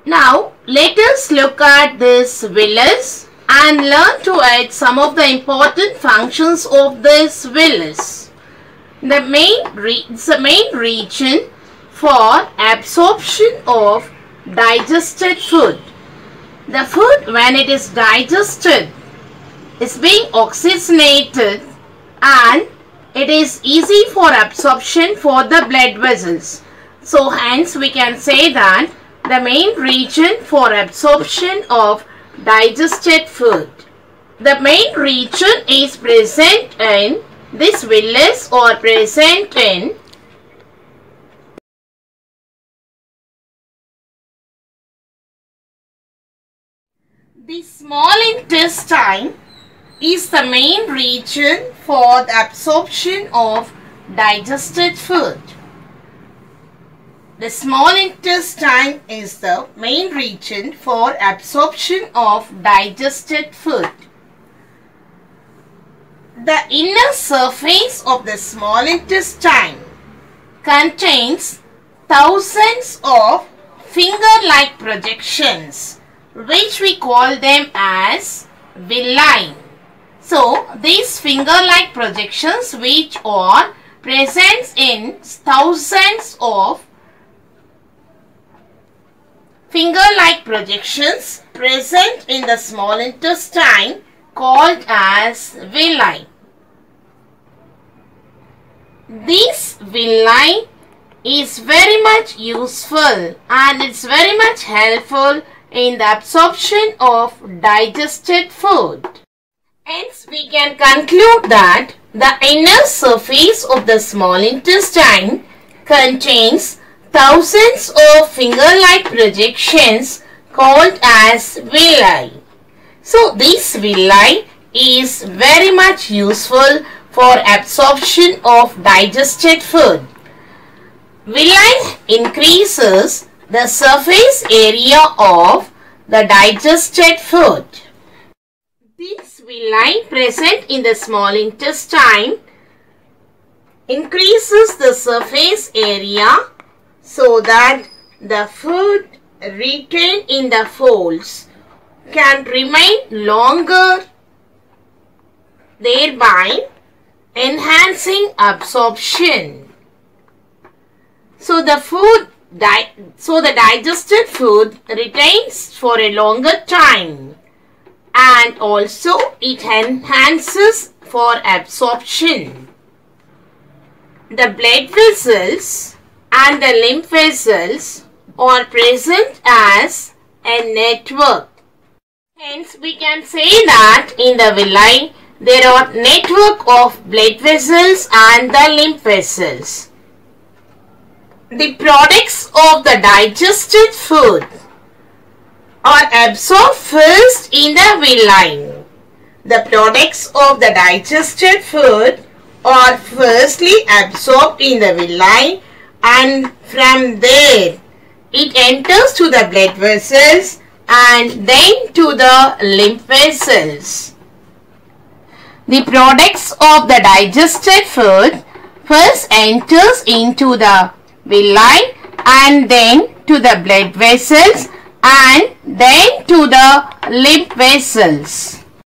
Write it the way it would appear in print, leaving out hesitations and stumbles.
Now let us look at this villus and learn to add some of the important functions of this villus. The main region for absorption of digested food. The food, when it is digested, is being oxygenated and it is easy for absorption for the blood vessels. So hence we can say that the main region for absorption of digested food. The main region is present in this villus or present in the small intestine is the main region for the absorption of digested food. The small intestine is the main region for absorption of digested food. The inner surface of the small intestine contains thousands of finger-like projections, which we call them as villi. So, these finger-like projections which are present in thousands of finger-like projections present in the small intestine called as villi. This villi is very much useful and it's very much helpful in the absorption of digested food. Hence, we can conclude that the inner surface of the small intestine contains thousands of finger-like projections called as villi. So, this villi is very much useful for absorption of digested food. Villi increases the surface area of the digested food. These villi present in the small intestine increases the surface area so that the food retained in the folds can remain longer, thereby enhancing absorption. So the digested food retains for a longer time and also it enhances for absorption. The blood vessels and the lymph vessels are present as a network. Hence, we can say that in the villi there are network of blood vessels and the lymph vessels. The products of the digested food are absorbed first in the villi. The products of the digested food are firstly absorbed in the villi and from there it enters to the blood vessels and then to the lymph vessels. The products of the digested food first enters into the villi and then to the blood vessels and then to the lymph vessels.